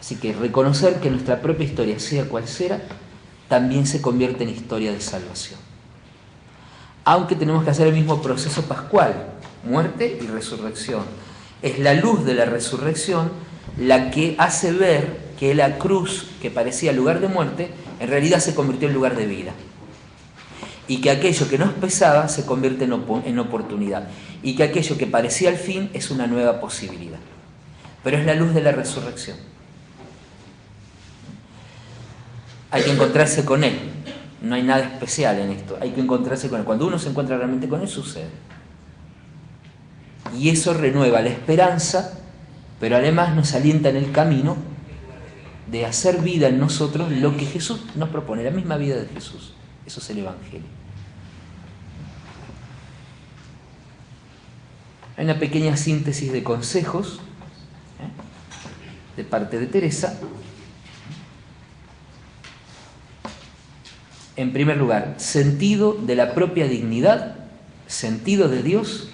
Así que reconocer que nuestra propia historia, sea cual sea, también se convierte en historia de salvación. Aunque tenemos que hacer el mismo proceso pascual, muerte y resurrección. Es la luz de la resurrección la que hace ver que la cruz, que parecía lugar de muerte, en realidad se convirtió en lugar de vida. Y que aquello que nos pesaba se convierte en oportunidad. Y que aquello que parecía el fin es una nueva posibilidad. Pero es la luz de la resurrección. Hay que encontrarse con Él. No hay nada especial en esto. Hay que encontrarse con Él. Cuando uno se encuentra realmente con Él, sucede. Y eso renueva la esperanza, pero además nos alienta en el camino de hacer vida en nosotros lo que Jesús nos propone, la misma vida de Jesús. Eso es el Evangelio. Hay una pequeña síntesis de consejos de parte de Teresa. En primer lugar, sentido de la propia dignidad, sentido de Dios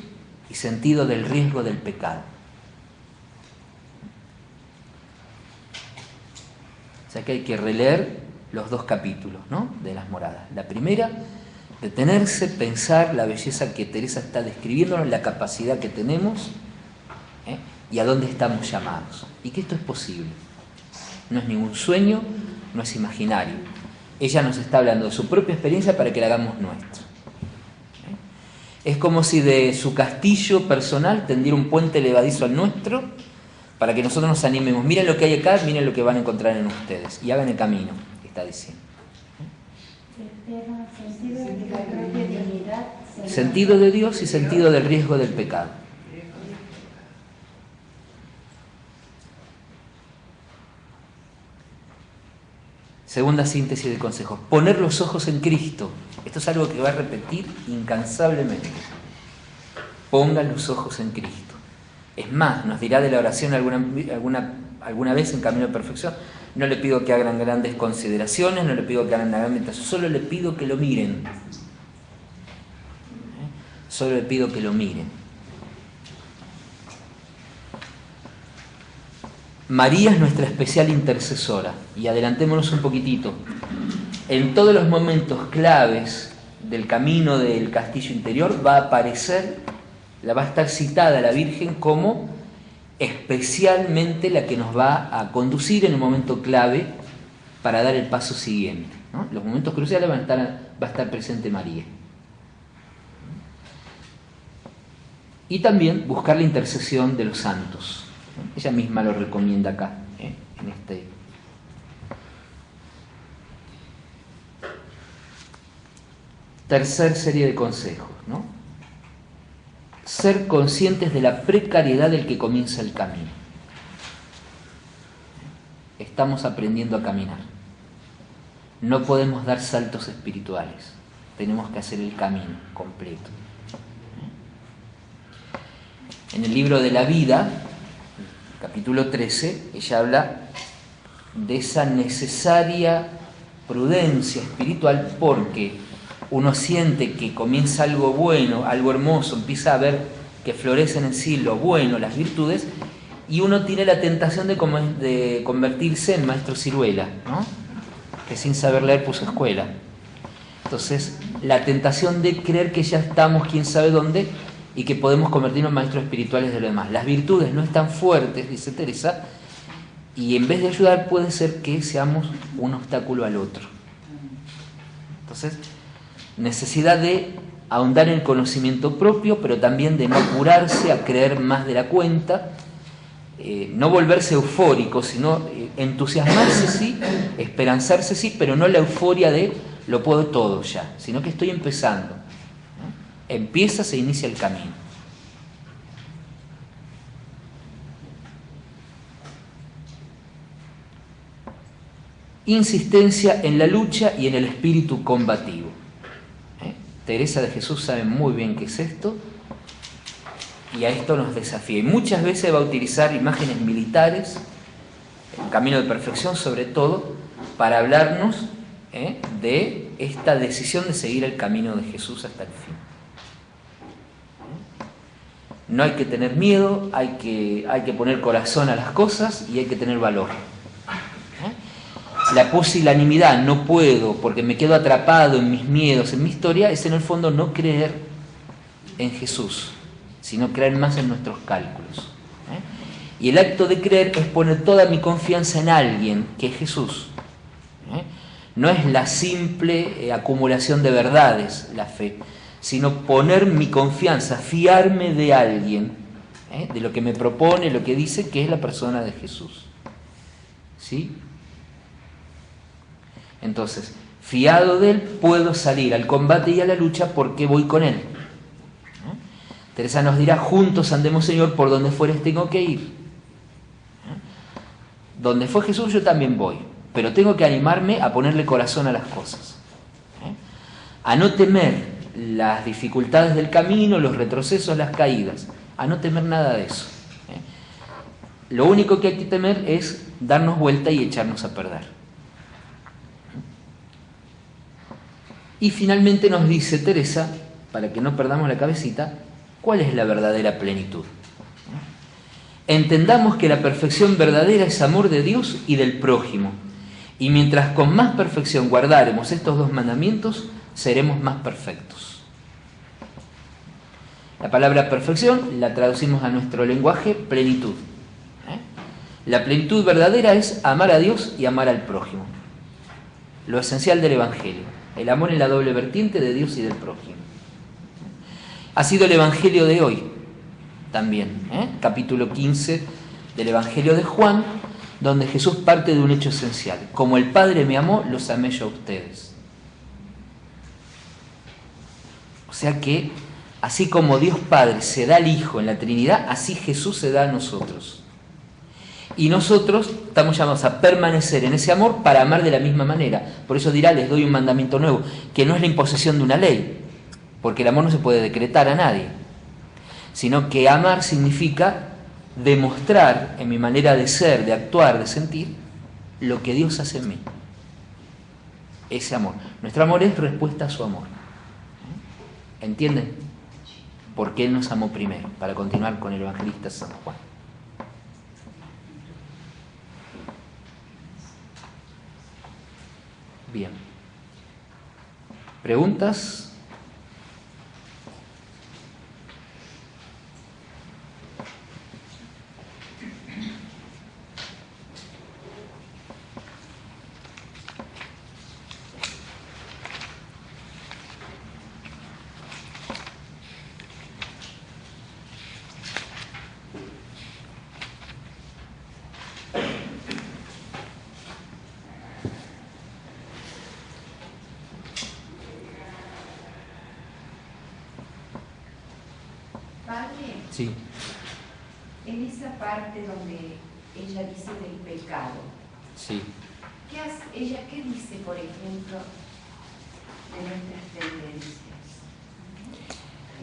y sentido del riesgo del pecado. O sea que hay que releer los dos capítulos, ¿no?, de las moradas. La primera, detenerse, pensar la belleza que Teresa está describiéndonos, la capacidad que tenemos, y a dónde estamos llamados. Y que esto es posible. No es ningún sueño, no es imaginario. Ella nos está hablando de su propia experiencia para que la hagamos nuestra. Es como si de su castillo personal tendiera un puente levadizo al nuestro para que nosotros nos animemos. Miren lo que hay acá, miren lo que van a encontrar en ustedes. Y hagan el camino, está diciendo. Sentido de Dios y sentido del riesgo del pecado. Segunda síntesis del consejo. Poner los ojos en Cristo. Esto es algo que va a repetir incansablemente. Pongan los ojos en Cristo. Es más, nos dirá de la oración alguna vez en Camino de Perfección, no le pido que hagan grandes consideraciones, no le pido que hagan una gran meditación, solo le pido que lo miren. Solo le pido que lo miren. María es nuestra especial intercesora. Y adelantémonos un poquitito. En todos los momentos claves del camino del castillo interior va a aparecer, va a estar citada la Virgen como especialmente la que nos va a conducir en un momento clave para dar el paso siguiente, ¿no? Los momentos cruciales va a estar presente María. Y también buscar la intercesión de los santos. Ella misma lo recomienda acá, en este. Tercer serie de consejos, ¿no? Ser conscientes de la precariedad del que comienza el camino. Estamos aprendiendo a caminar. No podemos dar saltos espirituales. Tenemos que hacer el camino completo. En el libro de la vida, capítulo 13, ella habla de esa necesaria prudencia espiritual porque uno siente que comienza algo bueno, algo hermoso, empieza a ver que florecen en sí lo bueno, las virtudes, y uno tiene la tentación de convertirse en maestro ciruela, ¿no?, que sin saber leer puso escuela. Entonces, la tentación de creer que ya estamos quién sabe dónde y que podemos convertirnos en maestros espirituales de lo demás. Las virtudes no están fuertes, dice Teresa, y en vez de ayudar puede ser que seamos un obstáculo al otro. Entonces, necesidad de ahondar en el conocimiento propio, pero también de no apurarse a creer más de la cuenta, no volverse eufórico, sino entusiasmarse sí, esperanzarse sí, pero no la euforia de lo puedo todo ya, sino que estoy empezando. Empieza, se inicia el camino. Insistencia en la lucha y en el espíritu combativo. Teresa de Jesús sabe muy bien qué es esto y a esto nos desafía. Y muchas veces va a utilizar imágenes militares, el Camino de Perfección sobre todo, para hablarnos de esta decisión de seguir el camino de Jesús hasta el fin. No hay que tener miedo, hay que poner corazón a las cosas y hay que tener valor. la pusilanimidad, no puedo porque me quedo atrapado en mis miedos, en mi historia, es en el fondo no creer en Jesús, sino creer más en nuestros cálculos. Y el acto de creer es poner toda mi confianza en alguien, que es Jesús. No es la simple acumulación de verdades, la fe, sino poner mi confianza, fiarme de alguien, de lo que me propone, lo que dice, que es la persona de Jesús. ¿Sí? Entonces, fiado de Él, puedo salir al combate y a la lucha porque voy con Él. Teresa nos dirá, juntos andemos, Señor, por donde fueres tengo que ir. Donde fue Jesús yo también voy, pero tengo que animarme a ponerle corazón a las cosas. A no temer las dificultades del camino, los retrocesos, las caídas. A no temer nada de eso. Lo único que hay que temer es darnos vuelta y echarnos a perder. Y finalmente nos dice Teresa, para que no perdamos la cabecita, ¿cuál es la verdadera plenitud? Entendamos que la perfección verdadera es amor de Dios y del prójimo. Y mientras con más perfección guardaremos estos dos mandamientos, seremos más perfectos. La palabra perfección la traducimos a nuestro lenguaje plenitud. La plenitud verdadera es amar a Dios y amar al prójimo. Lo esencial del Evangelio. El amor en la doble vertiente de Dios y del prójimo. Ha sido el Evangelio de hoy también, capítulo 15 del Evangelio de Juan, donde Jesús parte de un hecho esencial. Como el Padre me amó, los amé yo a ustedes. O sea que, así como Dios Padre se da al Hijo en la Trinidad, así Jesús se da a nosotros. Y nosotros estamos llamados a permanecer en ese amor para amar de la misma manera. Por eso dirá, les doy un mandamiento nuevo, que no es la imposición de una ley, porque el amor no se puede decretar a nadie, sino que amar significa demostrar en mi manera de ser, de actuar, de sentir, lo que Dios hace en mí. Ese amor. Nuestro amor es respuesta a su amor. ¿Entienden? Porque Él nos amó primero, para continuar con el evangelista San Juan. Bien. ¿Preguntas? Padre, Sí. en esa parte donde ella dice del pecado, Sí. ¿ella qué dice, por ejemplo, de nuestras tendencias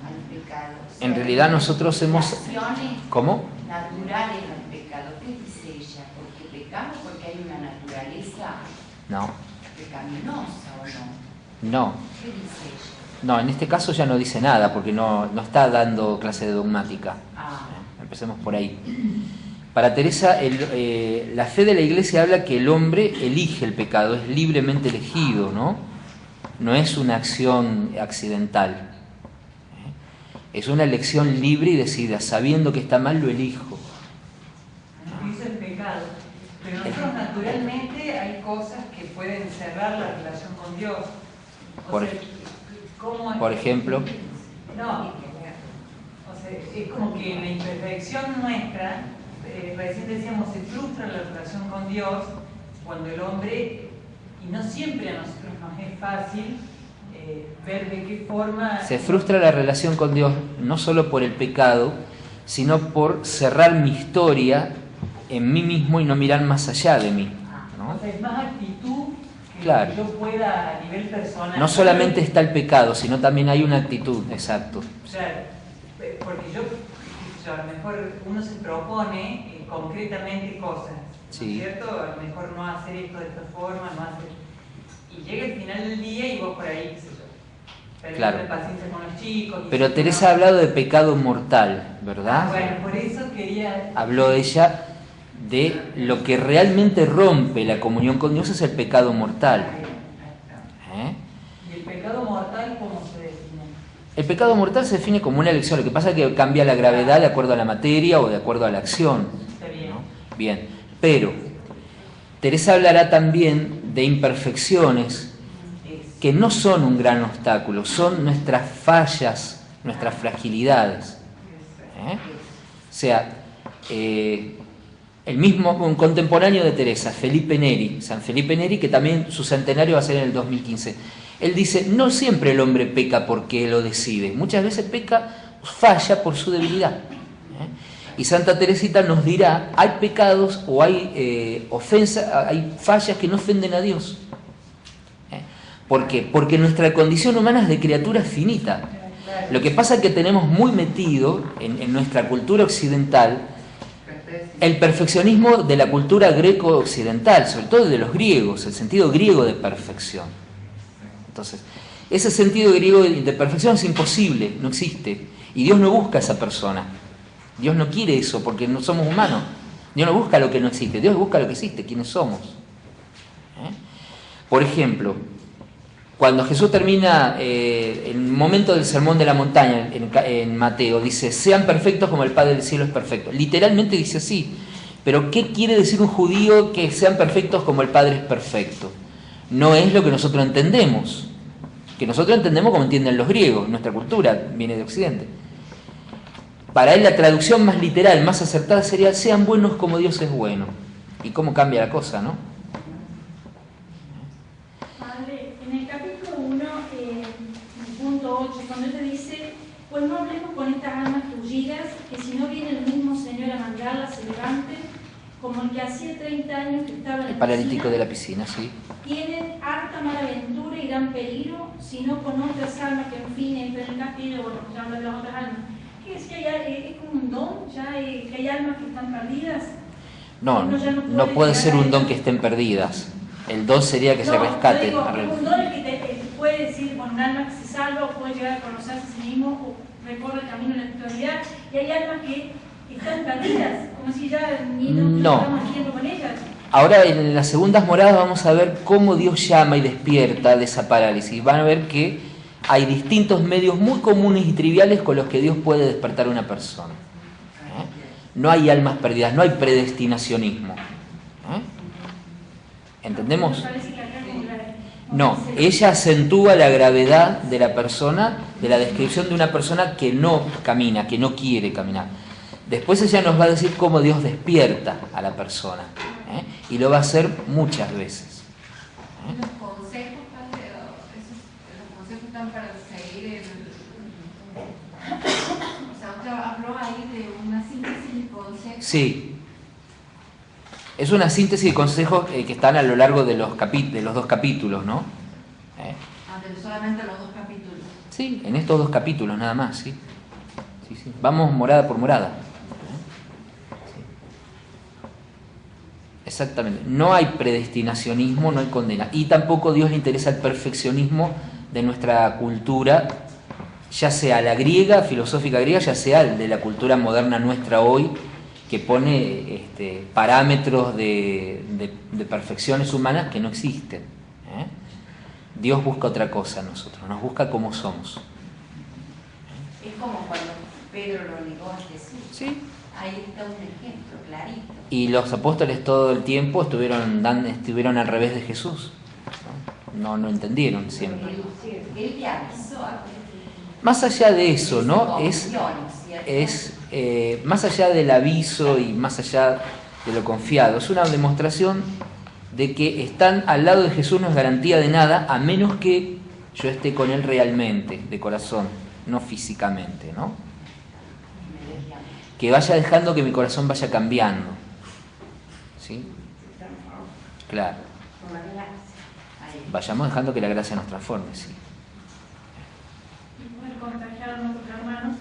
al pecado? O sea, En realidad nosotros hemos... reacciones ¿Cómo? naturales al pecado. ¿Qué dice ella? ¿Porque pecamos porque hay una naturaleza No. pecaminosa o no? No. ¿Qué dice ella? No, en este caso ya no dice nada, porque no está dando clase de dogmática. Empecemos por ahí. Para Teresa, la fe de la Iglesia habla que el hombre elige el pecado, es libremente elegido, ¿no? No es una acción accidental. Es una elección libre y decidida, sabiendo que está mal, lo elijo. Dice el pecado. Pero nosotros naturalmente hay cosas que pueden cerrar la relación con Dios. Por ejemplo. No, o sea, es como que la imperfección nuestra, recién decíamos, se frustra la relación con Dios cuando el hombre, y no siempre a nosotros nos es fácil ver de qué forma... Se frustra la relación con Dios no solo por el pecado, sino por cerrar mi historia en mí mismo y no mirar más allá de mí, ¿no? O sea, es más actitud que claro. yo pueda a nivel personal. No solamente está el pecado, sino también hay una actitud, exacto. Claro, porque a lo mejor uno se propone concretamente cosas, Sí. ¿no es cierto? A lo mejor no hacer esto de esta forma, no hacer... Y llega el final del día y vos por ahí, qué sé yo, perdés Claro. la paciencia con los chicos... Pero Teresa ha hablado de pecado mortal, ¿verdad? Bueno, por eso quería... Habló ella de lo que realmente rompe la comunión con Dios es el pecado mortal. ¿Y el pecado mortal cómo se define? El pecado mortal se define como una elección, lo que pasa es que cambia la gravedad de acuerdo a la materia o de acuerdo a la acción. Está bien. ¿No? Bien, pero Teresa hablará también de imperfecciones que no son un gran obstáculo, son nuestras fallas, nuestras fragilidades. O sea, un contemporáneo de Teresa, Felipe Neri, San Felipe Neri, que también su centenario va a ser en el 2015. Él dice, no siempre el hombre peca porque lo decide, muchas veces falla por su debilidad. Y Santa Teresita nos dirá, hay pecados o hay ofensas, hay fallas que no ofenden a Dios. ¿Por qué? Porque nuestra condición humana es de criatura finita. Lo que pasa es que tenemos muy metido en nuestra cultura occidental el perfeccionismo de la cultura greco-occidental, sobre todo de los griegos, el sentido griego de perfección. Entonces, ese sentido griego de perfección es imposible, no existe. Y Dios no busca a esa persona. Dios no quiere eso porque no somos humanos. Dios no busca lo que no existe, Dios busca lo que existe, quiénes somos. Por ejemplo, cuando Jesús termina el momento del sermón de la montaña en Mateo, dice, sean perfectos como el Padre del cielo es perfecto. Literalmente dice así. Pero ¿qué quiere decir un judío que sean perfectos como el Padre es perfecto? No es lo que nosotros entendemos. Que nosotros entendemos como entienden los griegos. Nuestra cultura viene de Occidente. Para él la traducción más literal, más acertada sería, sean buenos como Dios es bueno. ¿Y cómo cambia la cosa, no? En el capítulo 1, punto 8, cuando te dice, pues no hablemos con estas almas tullidas, que si no viene el mismo Señor a mandarlas, se levanten, como el que hacía 30 años que estaba en El la paralítico piscina, de la piscina, sí. tienen harta mala aventura y gran peligro, sino con otras almas que en fin entran en el castillo, bueno, ya habla de las otras almas. ¿Qué es que es como un don, ya que hay almas que están perdidas? No puede ser un don que estén perdidas. El don sería que se rescate. Digo, un don es que te puede decir, bueno, un alma que se salva o puede llegar a conocerse a sí mismo o recorre el camino de la espiritualidad, y hay almas que están perdidas, como si ya ni nos estamos haciendo con ellas. Ahora en las segundas moradas vamos a ver cómo Dios llama y despierta de esa parálisis. Van a ver que hay distintos medios muy comunes y triviales con los que Dios puede despertar a una persona. No hay almas perdidas, no hay predestinacionismo. ¿Entendemos? No, ella acentúa la gravedad de la persona, de la descripción de una persona que no camina, que no quiere caminar. Después ella nos va a decir cómo Dios despierta a la persona. Y lo va a hacer muchas veces. Los consejos, padre, los consejos están para seguir o sea, usted habló ahí de una síntesis de consejos. Sí. Es una síntesis de consejos que están a lo largo de los dos capítulos, ¿no? Solamente los dos capítulos. Sí, en estos dos capítulos nada más, sí. Sí. Vamos morada por morada. Sí. Exactamente. No hay predestinacionismo, no hay condena. Y tampoco a Dios le interesa el perfeccionismo de nuestra cultura, ya sea la griega, filosófica griega, ya sea de la cultura moderna nuestra hoy, que pone parámetros de perfecciones humanas que no existen. Dios busca otra cosa en nosotros, nos busca como somos. Es como cuando Pedro lo negó a Jesús. Sí. Ahí está un ejemplo clarito. Y los apóstoles todo el tiempo estuvieron al revés de Jesús. No entendieron siempre. Él le avisó. Más allá de eso, ¿no? Más allá del aviso y más allá de lo confiado, es una demostración de que estar al lado de Jesús no es garantía de nada, a menos que yo esté con Él realmente, de corazón, no físicamente, ¿no? Que vaya dejando que mi corazón vaya cambiando. ¿Sí? Claro. Vayamos dejando que la gracia nos transforme, sí. Y poder contagiar a nuestros hermanos.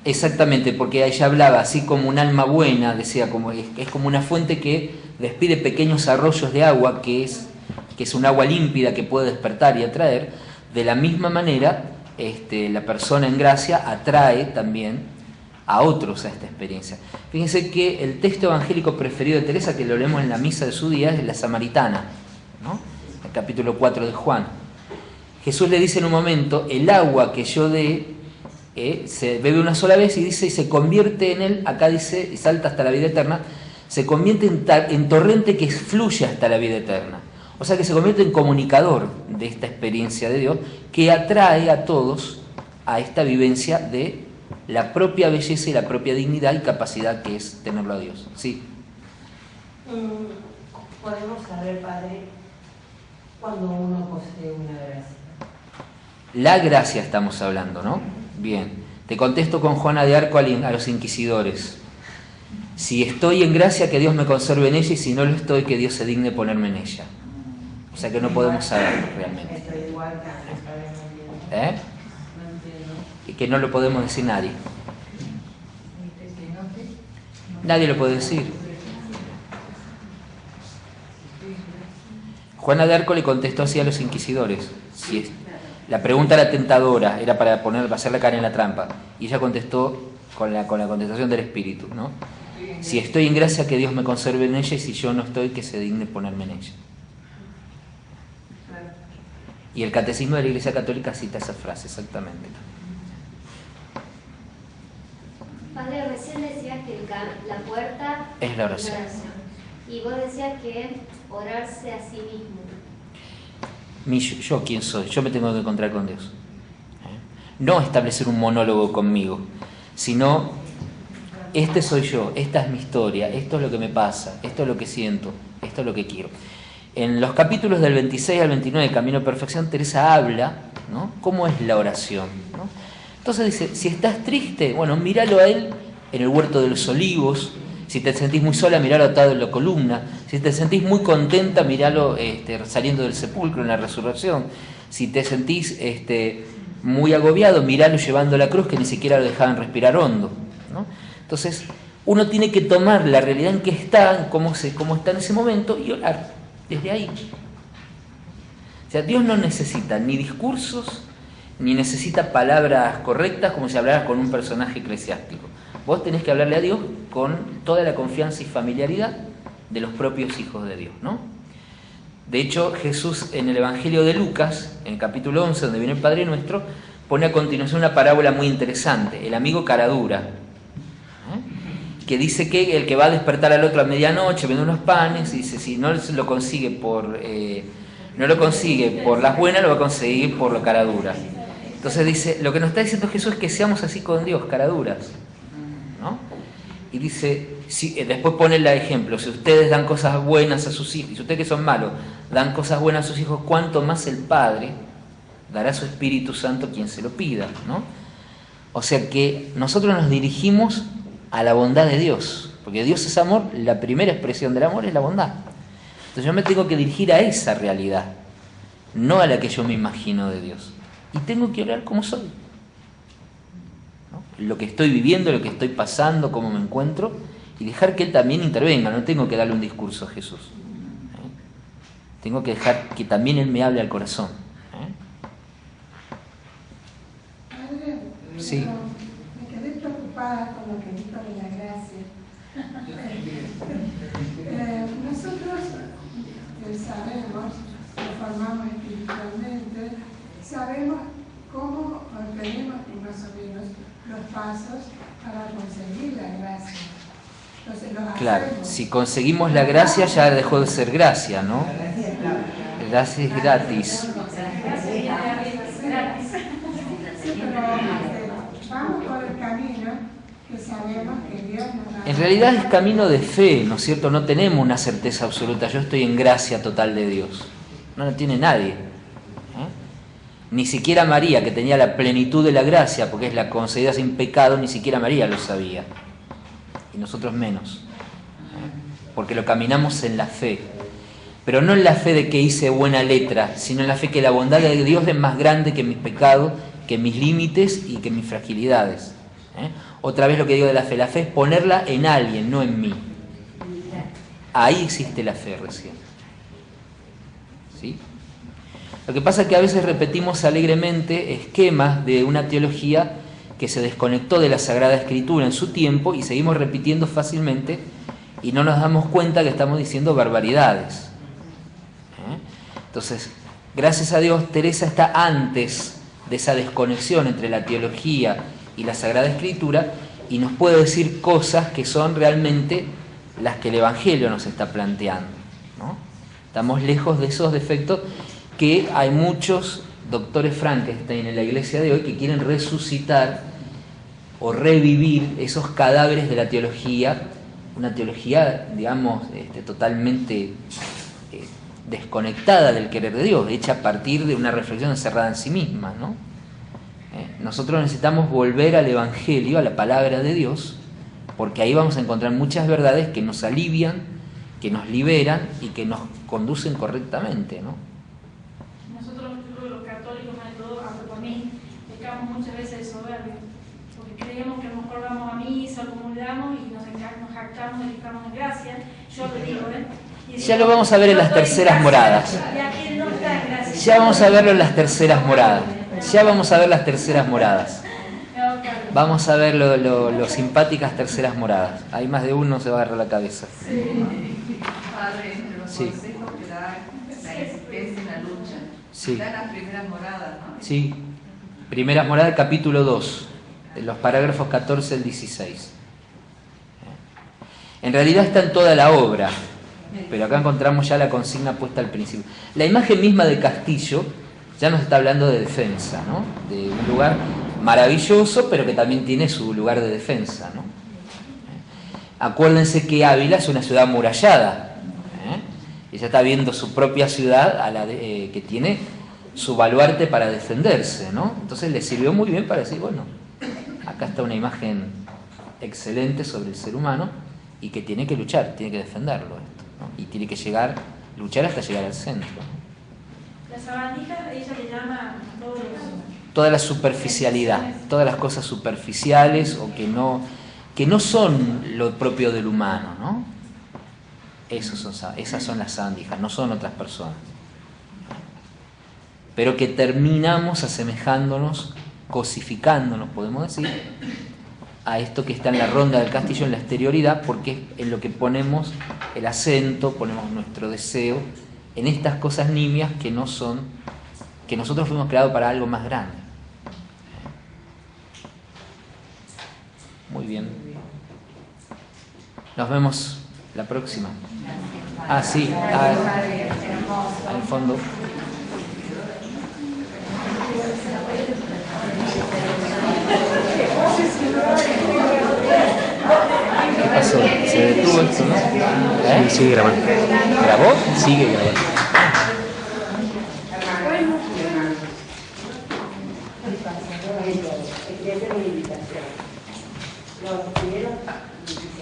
Exactamente, porque ella hablaba así como un alma buena, decía, es como una fuente que despide pequeños arroyos de agua, que es un agua límpida que puede despertar y atraer. De la misma manera, la persona en gracia atrae también a otros a esta experiencia. Fíjense que el texto evangélico preferido de Teresa, que lo leemos en la misa de su día, es la Samaritana, ¿no? El capítulo 4 de Juan. Jesús le dice en un momento, el agua que yo dé, se bebe una sola vez y dice, y se convierte en él, acá dice, y salta hasta la vida eterna, se convierte en torrente que fluye hasta la vida eterna. O sea que se convierte en comunicador de esta experiencia de Dios que atrae a todos a esta vivencia de la propia belleza y la propia dignidad y capacidad que es tenerlo a Dios. Sí. Podemos saber, Padre, cuando uno posee una gracia. La gracia estamos hablando, ¿no? Bien. Te contesto con Juana de Arco a los inquisidores. Si estoy en gracia, que Dios me conserve en ella, y si no lo estoy, que Dios se digne ponerme en ella. O sea que no podemos saberlo realmente. Estoy igual que antes, Padre, no entiendo. No entiendo. Y que no lo podemos decir nadie. Nadie lo puede decir. Juana de Arco le contestó así a los inquisidores. La pregunta era tentadora, era para hacer la cara en la trampa. Y ella contestó con la contestación del Espíritu, ¿no? Si estoy en gracia, que Dios me conserve en ella, y si yo no estoy, que se digne ponerme en ella. Y el Catecismo de la Iglesia Católica cita esa frase exactamente. Padre, recién decías que la puerta es la oración. Y vos decías que orarse a sí mismo. Yo quién soy, yo me tengo que encontrar con Dios. No establecer un monólogo conmigo, sino este soy yo, esta es mi historia, esto es lo que me pasa, esto es lo que siento, esto es lo que quiero. En los capítulos del 26 al 29 de Camino a Perfección, Teresa habla, ¿no?, cómo es la oración, ¿no? Entonces dice, si estás triste, bueno, míralo a él en el huerto de los olivos. Si te sentís muy sola, míralo atado en la columna. Si te sentís muy contenta, míralo saliendo del sepulcro en la resurrección. Si te sentís muy agobiado, míralo llevando la cruz, que ni siquiera lo dejaban respirar hondo, ¿no? Entonces, uno tiene que tomar la realidad en que está, cómo está en ese momento, y orar desde ahí. O sea, Dios no necesita ni discursos, ni necesita palabras correctas como si hablaras con un personaje eclesiástico. Vos tenés que hablarle a Dios con toda la confianza y familiaridad de los propios hijos de Dios, ¿no? De hecho, Jesús en el Evangelio de Lucas, en el capítulo 11, donde viene el Padre Nuestro, pone a continuación una parábola muy interesante, el amigo caradura, que dice que el que va a despertar al otro a medianoche vende unos panes, y dice, si no lo consigue por las buenas, lo va a conseguir por la caradura. Entonces dice, lo que nos está diciendo Jesús es que seamos así con Dios, caraduras, ¿no? Y dice, después pone el ejemplo, si ustedes dan cosas buenas a sus hijos, y si ustedes que son malos dan cosas buenas a sus hijos, ¿cuánto más el Padre dará su Espíritu Santo a quien se lo pida, ¿no? O sea que nosotros nos dirigimos a la bondad de Dios, porque Dios es amor, la primera expresión del amor es la bondad. Entonces yo me tengo que dirigir a esa realidad, no a la que yo me imagino de Dios. Y tengo que orar como soy, ¿no? Lo que estoy viviendo, lo que estoy pasando, cómo me encuentro, y dejar que Él también intervenga. No tengo que darle un discurso a Jesús, tengo que dejar que también Él me hable al corazón. Padre, Sí. me quedé preocupada con lo que dijo de la gracia. Nosotros sabemos, nos formamos espiritualmente, sabemos cómo tenemos más o menos los pasos para conseguir la gracia. Entonces, los Claro, hacemos. si conseguimos la gracia ya dejó de ser gracia, ¿no? Gracia es gratis. Vamos por el camino que sabemos que Dios nos da. En realidad es camino de fe, ¿no es cierto? No tenemos una certeza absoluta. Yo estoy en gracia total de Dios. No lo tiene nadie. Ni siquiera María, que tenía la plenitud de la gracia, porque es la concedida sin pecado, ni siquiera María lo sabía. Y nosotros menos. Porque lo caminamos en la fe. Pero no en la fe de que hice buena letra, sino en la fe que la bondad de Dios es más grande que mis pecados, que mis límites y que mis fragilidades. Otra vez lo que digo de la fe es ponerla en alguien, no en mí. Ahí existe la fe recién. ¿Sí? Lo que pasa es que a veces repetimos alegremente esquemas de una teología que se desconectó de la Sagrada Escritura en su tiempo y seguimos repitiendo fácilmente y no nos damos cuenta que estamos diciendo barbaridades. Entonces, gracias a Dios, Teresa está antes de esa desconexión entre la teología y la Sagrada Escritura y nos puede decir cosas que son realmente las que el Evangelio nos está planteando, ¿no? Estamos lejos de esos defectos que hay muchos doctores Frankenstein en la iglesia de hoy que quieren resucitar o revivir esos cadáveres de la teología, una teología, digamos, totalmente desconectada del querer de Dios, hecha a partir de una reflexión encerrada en sí misma, ¿no? Nosotros necesitamos volver al Evangelio, a la palabra de Dios, porque ahí vamos a encontrar muchas verdades que nos alivian, que nos liberan y que nos conducen correctamente, ¿no? Nosotros, los católicos, más de todo, hasta por mí, pecamos muchas veces de soberbia, porque creemos que a lo mejor vamos a misa, comulgamos y nos jactamos de que estamos en gracia. Yo lo digo, Ya lo vamos a ver en las terceras moradas. Ya vamos a verlo en las terceras moradas. Ya vamos a ver las terceras moradas. Vamos a ver lo simpáticas terceras moradas. Hay más de uno, se va a agarrar la cabeza. Padre, entre los consejos que da la especie en la lucha, están las primeras moradas, ¿no? Sí, primeras moradas, capítulo 2, de los parágrafos 14 al 16. En realidad está en toda la obra, pero acá encontramos ya la consigna puesta al principio. La imagen misma de Castillo ya nos está hablando de defensa, ¿no? De un lugar maravilloso, pero que también tiene su lugar de defensa, ¿no? Acuérdense que Ávila es una ciudad amurallada. Ella está viendo su propia ciudad que tiene su baluarte para defenderse, ¿no? Entonces le sirvió muy bien para decir, bueno, acá está una imagen excelente sobre el ser humano y que tiene que luchar, tiene que defenderlo esto, ¿no? Y tiene que luchar hasta llegar al centro. La sabandija, ella le llama toda la superficialidad, todas las cosas superficiales o que no son lo propio del humano, ¿no? Esas son las sabandijas, no son otras personas. Pero que terminamos asemejándonos, cosificándonos, podemos decir, a esto que está en la ronda del castillo, en la exterioridad, porque es en lo que ponemos el acento, ponemos nuestro deseo, en estas cosas nimias que no son, que nosotros fuimos creados para algo más grande. Muy bien. Nos vemos la próxima. Ah, sí, al fondo. ¿Qué pasó? ¿Se detuvo esto, no? Sí, sigue grabando. ¿Grabó? Sigue grabando.